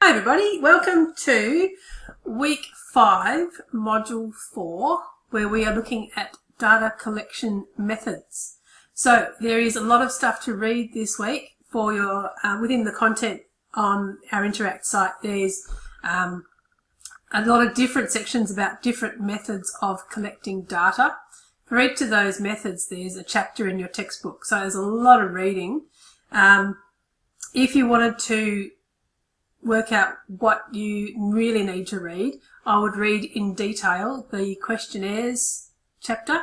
Hi everybody, welcome to week 5, module 4, where we are looking at data collection methods. So there is a lot of stuff to read this week for your within the content on our Interact site. There's a lot of different sections about different methods of collecting data. For each of those methods there's a chapter in your textbook, so there's a lot of reading. If you wanted to work out what you really need to read, I would read in detail the questionnaires chapter,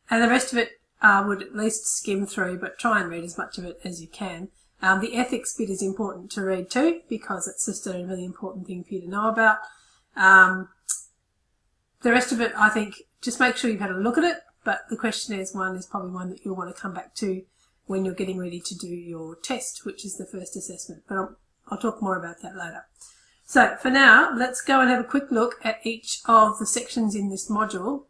and the rest of it I would at least skim through, but try and read as much of it as you can. The ethics bit is important to read too, because it's just a really important thing for you to know about. The rest of it, I think, just make sure you've had a look at it, but the questionnaires one is probably one that you'll want to come back to when you're getting ready to do your test, which is the first assessment. But I'll talk more about that later. So for now, let's go and have a quick look at each of the sections in this module.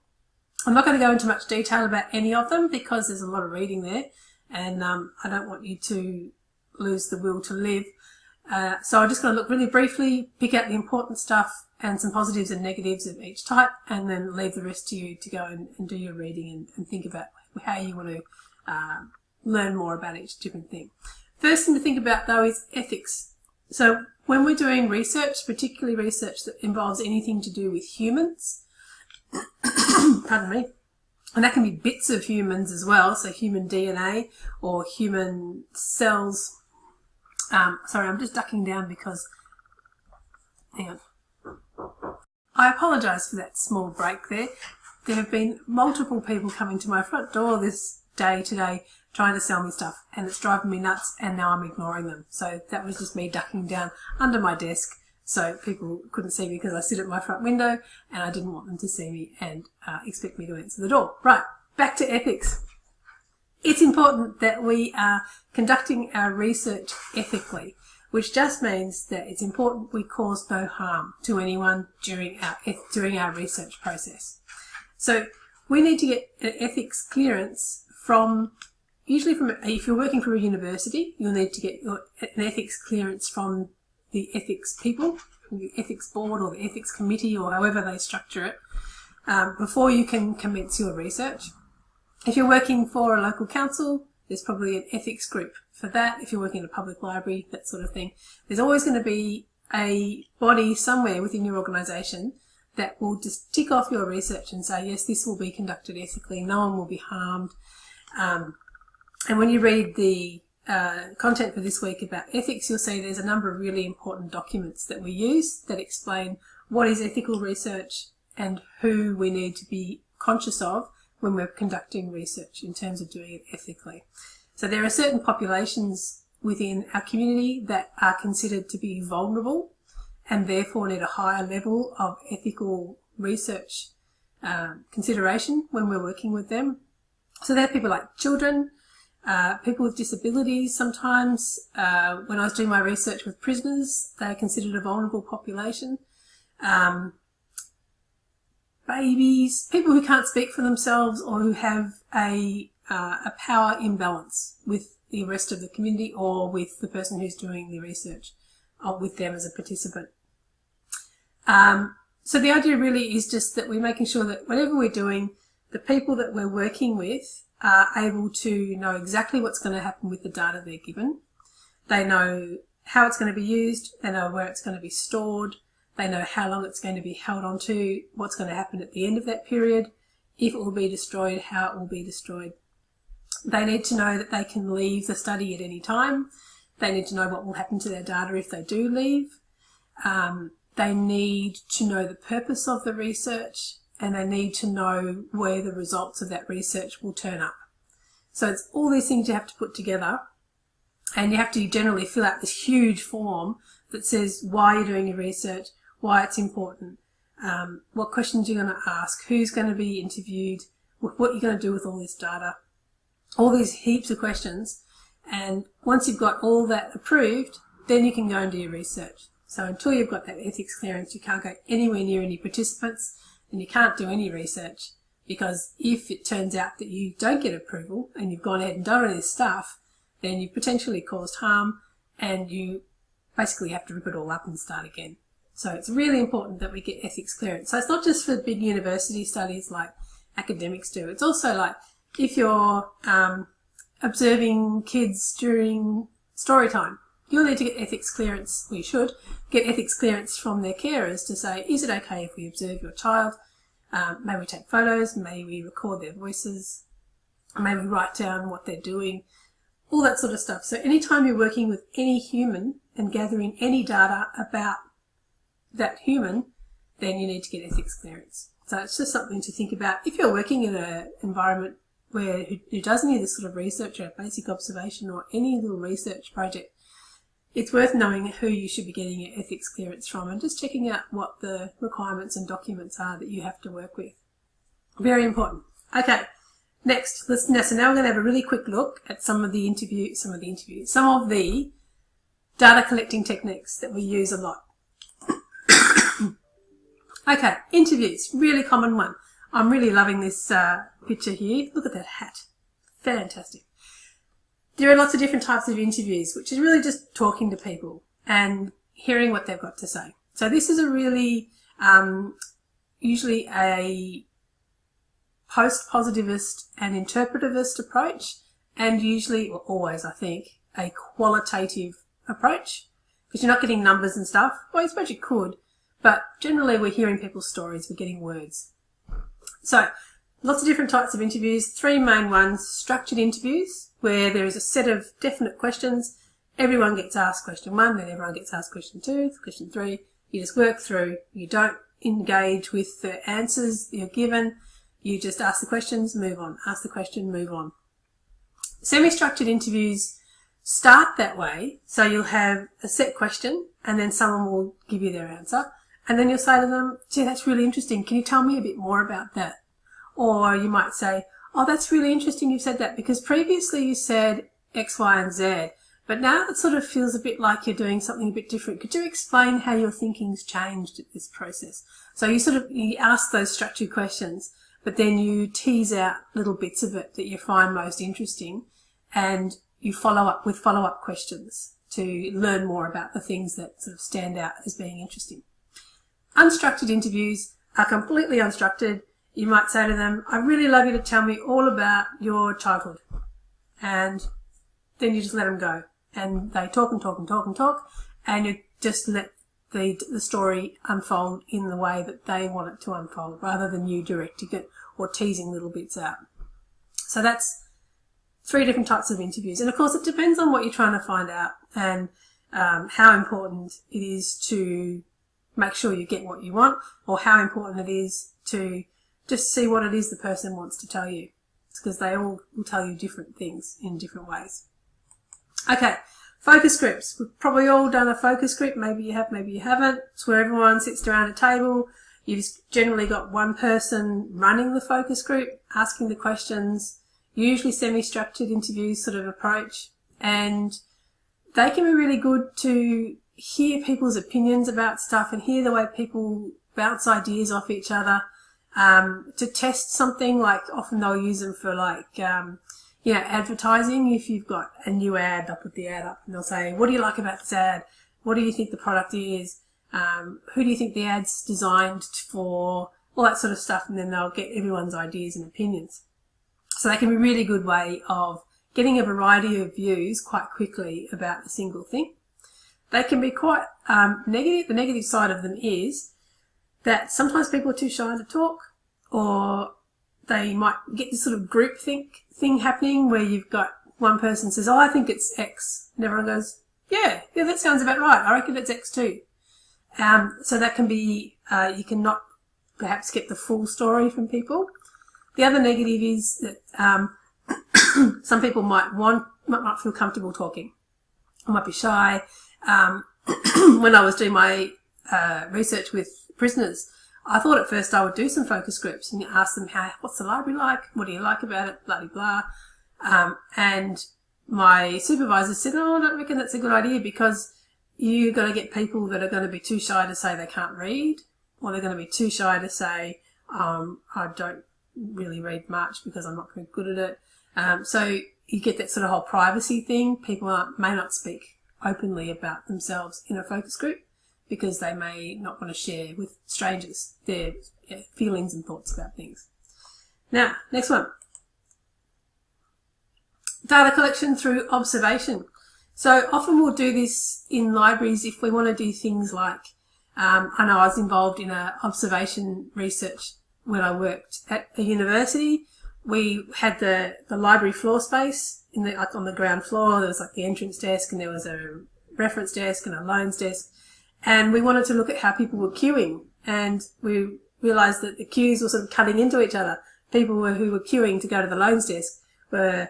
I'm not going to go into much detail about any of them because there's a lot of reading there, and I don't want you to lose the will to live. So I'm just going to look really briefly, pick out the important stuff and some positives and negatives of each type, and then leave the rest to you to go and do your reading and think about how you want to learn more about each different thing. First thing to think about though is ethics. So when we're doing research, particularly research that involves anything to do with humans, pardon me, and that can be bits of humans as well, so human DNA or human cells. Sorry, I'm just ducking down because, hang on. I apologise for that small break there. There have been multiple people coming to my front door this day today trying to sell me stuff, and it's driving me nuts, and now I'm ignoring them. So that was just me ducking down under my desk so people couldn't see me because I sit at my front window and I didn't want them to see me and expect me to answer the door. Right, back to ethics. It's important that we are conducting our research ethically, which just means that it's important we cause no harm to anyone during our research process. So we need to get an ethics clearance usually if you're working for a university, you'll need to get an ethics clearance from the ethics people, the ethics board or the ethics committee or however they structure it, before you can commence your research. If you're working for a local council, there's probably an ethics group for that. If you're working in a public library, that sort of thing. There's always going to be a body somewhere within your organisation that will just tick off your research and say, yes, this will be conducted ethically, no one will be harmed. And when you read the content for this week about ethics, you'll see there's a number of really important documents that we use that explain what is ethical research and who we need to be conscious of when we're conducting research in terms of doing it ethically. So there are certain populations within our community that are considered to be vulnerable and therefore need a higher level of ethical research consideration when we're working with them. So they're people like children, people with disabilities sometimes. When I was doing my research with prisoners, they're considered a vulnerable population. Babies, people who can't speak for themselves or who have a power imbalance with the rest of the community or with the person who's doing the research or with them as a participant. So the idea really is just that we're making sure that whatever we're doing, the people that we're working with are able to know exactly what's going to happen with the data they're given. They know how it's going to be used, they know where it's going to be stored, they know how long it's going to be held onto, what's going to happen at the end of that period, if it will be destroyed, how it will be destroyed. They need to know that they can leave the study at any time. They need to know what will happen to their data if they do leave. They need to know the purpose of the research, and they need to know where the results of that research will turn up. So it's all these things you have to put together, and you have to generally fill out this huge form that says why you're doing your research, why it's important, what questions you're going to ask, who's going to be interviewed, what you're going to do with all this data, all these heaps of questions. And once you've got all that approved, then you can go and do your research. So until you've got that ethics clearance, you can't go anywhere near any participants, and you can't do any research, because if it turns out that you don't get approval and you've gone ahead and done all this stuff, then you've potentially caused harm and you basically you have to rip it all up and start again. So it's really important that we get ethics clearance. So it's not just for big university studies like academics do. It's also like if you're observing kids during story time, you'll need to get ethics clearance, well, you should get ethics clearance from their carers to say, is it okay if we observe your child? May we take photos? May we record their voices? May we write down what they're doing? All that sort of stuff. So anytime you're working with any human and gathering any data about that human, then you need to get ethics clearance. So it's just something to think about. If you're working in an environment who does any of this sort of research or basic observation or any little research project, it's worth knowing who you should be getting your ethics clearance from and just checking out what the requirements and documents are that you have to work with. Very important. Okay, next, so now we're going to have a really quick look at some of the data collecting techniques that we use a lot. Okay, interviews, really common one. I'm really loving this picture here. Look at that hat. Fantastic. There are lots of different types of interviews, which is really just talking to people and hearing what they've got to say. So this is a really, usually a post-positivist and interpretivist approach, and usually, or always I think, a qualitative approach, because you're not getting numbers and stuff. Well, I suppose you could, but generally we're hearing people's stories, we're getting words. So, lots of different types of interviews. Three main ones: structured interviews, where there is a set of definite questions. Everyone gets asked question 1, then everyone gets asked question 2, question 3. You just work through. You don't engage with the answers you're given. You just ask the questions, move on. Ask the question, move on. Semi-structured interviews start that way. So you'll have a set question and then someone will give you their answer. And then you'll say to them, gee, that's really interesting. Can you tell me a bit more about that? Or you might say, oh, that's really interesting you said that, because previously you said X, Y, and Z, but now it sort of feels a bit like you're doing something a bit different. Could you explain how your thinking's changed at this process? So you ask those structured questions, but then you tease out little bits of it that you find most interesting, and you follow up with follow-up questions to learn more about the things that sort of stand out as being interesting. Unstructured interviews are completely unstructured. You might say to them, I'd really love you to tell me all about your childhood. And then you just let them go. And they talk and talk and talk and talk, and you just let the story unfold in the way that they want it to unfold, rather than you directing it or teasing little bits out. So that's 3 different types of interviews. And of course it depends on what you're trying to find out and how important it is to make sure you get what you want, or how important it is to just see what it is the person wants to tell you. It's because they all will tell you different things in different ways. Okay, focus groups. We've probably all done a focus group. Maybe you have, maybe you haven't. It's where everyone sits around a table. You've generally got one person running the focus group, asking the questions, usually semi-structured interviews sort of approach, and they can be really good to hear people's opinions about stuff and hear the way people bounce ideas off each other, to test something. Like often they'll use them for advertising. If you've got a new ad, they'll put the ad up and they'll say, what do you like about this ad? What do you think the product is? Who do you think the ad's designed for? All that sort of stuff, and then they'll get everyone's ideas and opinions. So they can be a really good way of getting a variety of views quite quickly about a single thing. They can be quite negative. The negative side of them is that sometimes people are too shy to talk, or they might get this sort of group thing happening where you've got one person says, oh, I think it's X, and everyone goes, yeah, that sounds about right. I reckon it's X too. So that can be, you can not perhaps get the full story from people. The other negative is that some people might not feel comfortable talking, or might be shy. When I was doing my research with prisoners, I thought at first I would do some focus groups and ask them, what's the library like? What do you like about it? Blah, blah, blah. And my supervisor said, oh, I don't reckon that's a good idea, because you're going to get people that are going to be too shy to say they can't read, or they're going to be too shy to say, I don't really read much because I'm not very good at it. So you get that sort of whole privacy thing. People may not speak openly about themselves in a focus group, because they may not want to share with strangers their feelings and thoughts about things. Now, next one. Data collection through observation. So often we'll do this in libraries if we want to do things like, I know I was involved in observation research when I worked at a university. We had the library floor space on the ground floor. There was like the entrance desk, and there was a reference desk and a loans desk. And we wanted to look at how people were queuing, and we realised that the queues were sort of cutting into each other. People who were queuing to go to the loans desk were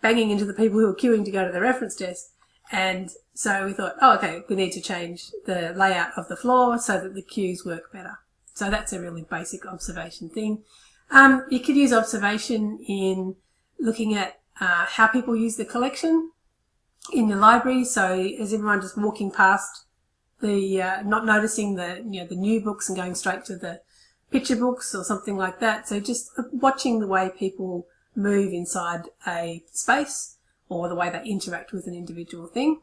banging into the people who were queuing to go to the reference desk. And so we thought, oh, okay, we need to change the layout of the floor so that the queues work better. So that's a really basic observation thing. You could use observation in looking at how people use the collection in the library. So is everyone just walking past not noticing the new books and going straight to the picture books or something like that. So just watching the way people move inside a space or the way they interact with an individual thing.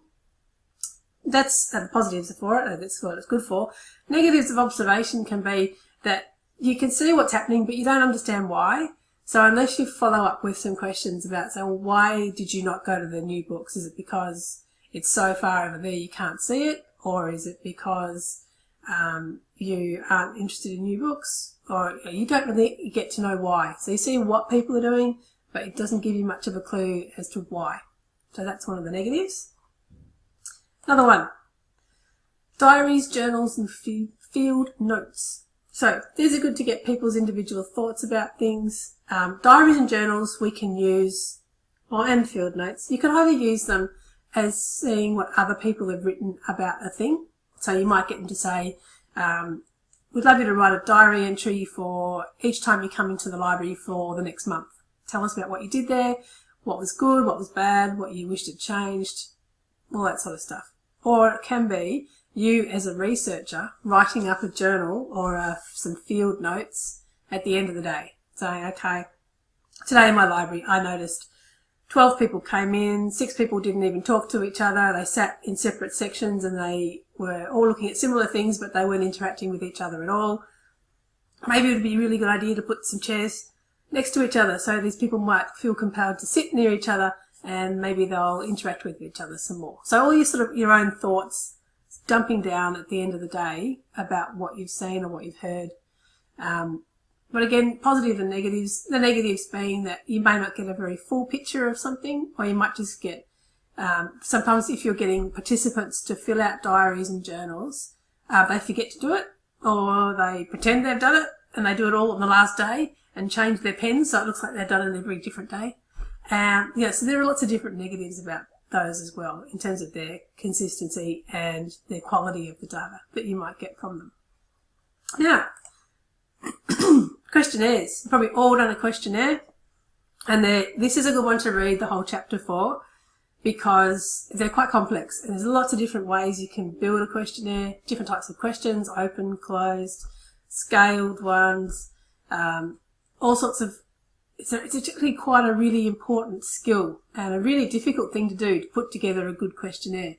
That's the positives for it. That's what it's good for. Negatives of observation can be that you can see what's happening, but you don't understand why. So unless you follow up with some questions about, so why did you not go to the new books? Is it because it's so far over there you can't see it? Or is it because you aren't interested in new books? Or you don't really get to know why. So you see what people are doing, but it doesn't give you much of a clue as to why. So that's one of the negatives. Another one. Diaries, journals and field notes. So these are good to get people's individual thoughts about things. Diaries and journals we can use, and field notes. You can either use them as seeing what other people have written about a thing. So you might get them to say, we'd love you to write a diary entry for each time you come into the library for the next month. Tell us about what you did there, what was good, what was bad, what you wished had changed, all that sort of stuff. Or it can be you as a researcher writing up a journal or some field notes at the end of the day, saying, okay, today in my library I noticed 12 people came in, 6 people didn't even talk to each other, they sat in separate sections and they were all looking at similar things but they weren't interacting with each other at all. Maybe it would be a really good idea to put some chairs next to each other so these people might feel compelled to sit near each other and maybe they'll interact with each other some more. So all your own thoughts dumping down at the end of the day about what you've seen or what you've heard. But again, positive and negatives. The negatives being that you may not get a very full picture of something, or you might just get, sometimes if you're getting participants to fill out diaries and journals, they forget to do it, or they pretend they've done it and they do it all on the last day and change their pens so it looks like they've done it every different day. So there are lots of different negatives about those as well in terms of their consistency and their quality of the data that you might get from them. Now, questionnaires. You've probably all done a questionnaire, and this is a good one to read the whole chapter for because they're quite complex and there's lots of different ways you can build a questionnaire, different types of questions, open, closed, scaled ones, all sorts of. It's actually quite a really important skill and a really difficult thing to do, to put together a good questionnaire.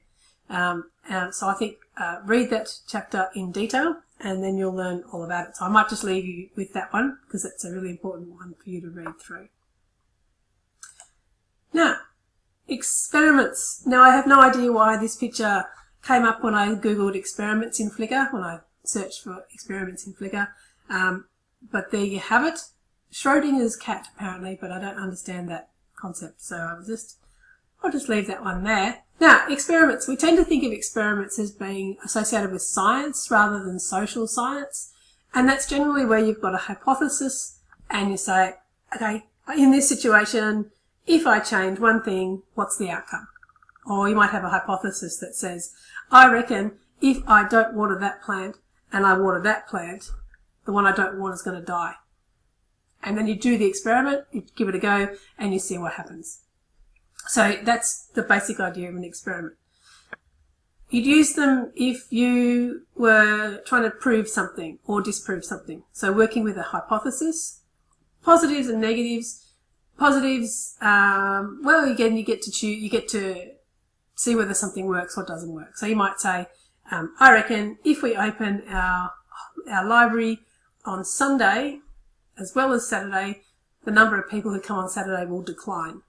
So I think read that chapter in detail and then you'll learn all about it. So I might just leave you with that one because it's a really important one for you to read through. Now, experiments. Now I have no idea why this picture came up when I googled experiments in Flickr, when I searched for experiments in Flickr, but there you have it. Schrodinger's cat, apparently, but I don't understand that concept, so I'll just leave that one there. Now, experiments. We tend to think of experiments as being associated with science rather than social science, and that's generally where you've got a hypothesis and you say, okay, in this situation, if I change one thing, what's the outcome? Or you might have a hypothesis that says, I reckon if I don't water that plant and I water that plant, the one I don't want is going to die. And then you do the experiment, you give it a go, and you see what happens. So that's the basic idea of an experiment. You'd use them if you were trying to prove something or disprove something. So working with a hypothesis. Positives and negatives. Positives, well, again, you get to choose, you get to see whether something works or doesn't work. So you might say, I reckon if we open our library on Sunday as well as Saturday, the number of people who come on Saturday will decline.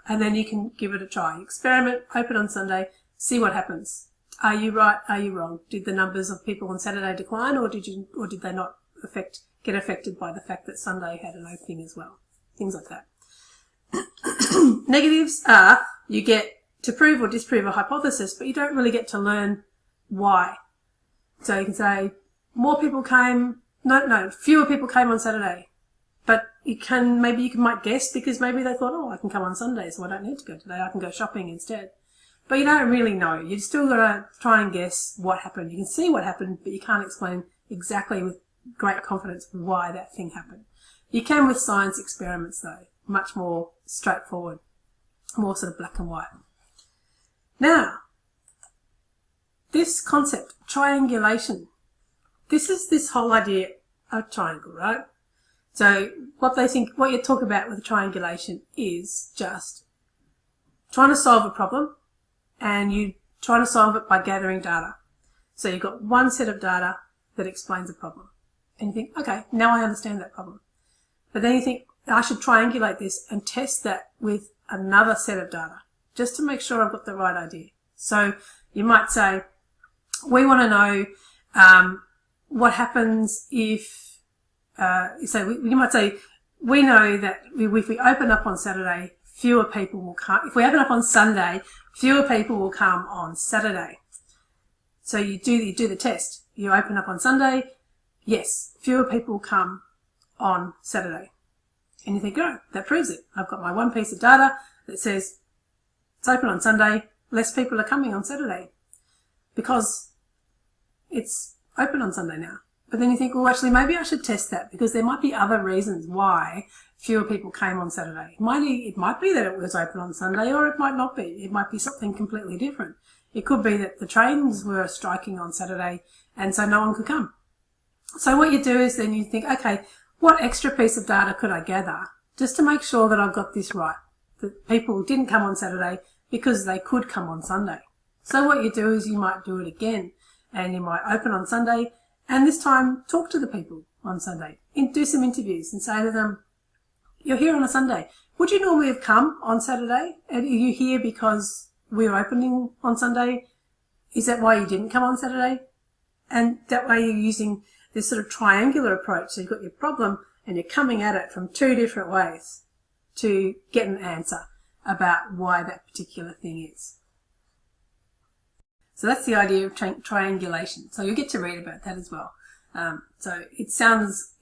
And then you can give it a try. Experiment, open on Sunday, see what happens. Are you right? Are you wrong? Did the numbers of people on Saturday decline, or did they not get affected by the fact that Sunday had an opening as well? Things like that. Negatives are you get to prove or disprove a hypothesis, but you don't really get to learn why. So you can say fewer people came on Saturday, but maybe you might guess because maybe they thought, oh, I can come on Sunday, so I don't need to go today. I can go shopping instead. But you don't really know. You've still got to try and guess what happened. You can see what happened, but you can't explain exactly with great confidence why that thing happened. You can with science experiments, though. Much more straightforward. More sort of black and white. Now, this concept, triangulation. This is this whole idea of triangle, right? So what you talk about with triangulation is just trying to solve a problem, and you trying to solve it by gathering data. So you've got one set of data that explains a problem. And you think, okay, now I understand that problem. But then you think, I should triangulate this and test that with another set of data, just to make sure I've got the right idea. So you might say, we want to know what happens if, you might say, we know that if we open up on Saturday, fewer people will come. If we open up on Sunday, fewer people will come on Saturday. So you do the test. You open up on Sunday, yes, fewer people will come on Saturday. And you think, oh, that proves it. I've got my one piece of data that says it's open on Sunday, less people are coming on Saturday because it's open on Sunday now. But then you think, well, actually, maybe I should test that because there might be other reasons why fewer people came on Saturday. It might be that it was open on Sunday, or it might not be. It might be something completely different. It could be that the trains were striking on Saturday and so no one could come. So what you do is then you think, okay, what extra piece of data could I gather just to make sure that I've got this right, that people didn't come on Saturday because they could come on Sunday. So what you do is you might do it again, and you might open on Sunday and this time talk to the people on Sunday, do some interviews and say to them, you're here on a Sunday. Would you normally have come on Saturday? And are you here because we're opening on Sunday? Is that why you didn't come on Saturday? And that way you're using this sort of triangular approach. So you've got your problem and you're coming at it from two different ways to get an answer about why that particular thing is. So that's the idea of triangulation. So you'll get to read about that as well. So it sounds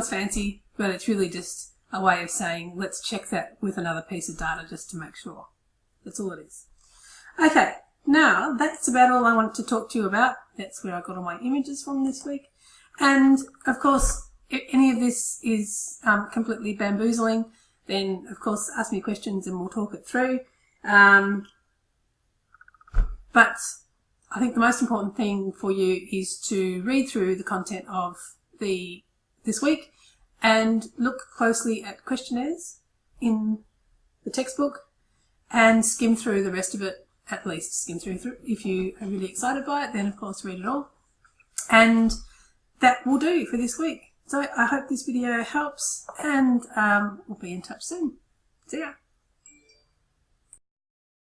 fancy, but it's really just a way of saying, let's check that with another piece of data just to make sure. That's all it is. Okay, now that's about all I wanted to talk to you about. That's where I got all my images from this week. And of course, if any of this is completely bamboozling, then of course ask me questions and we'll talk it through. But I think the most important thing for you is to read through the content of this week and look closely at questionnaires in the textbook and skim through the rest of it, at least skim through. If you are really excited by it, then of course read it all. And that will do for this week. So I hope this video helps, and we'll be in touch soon. See ya.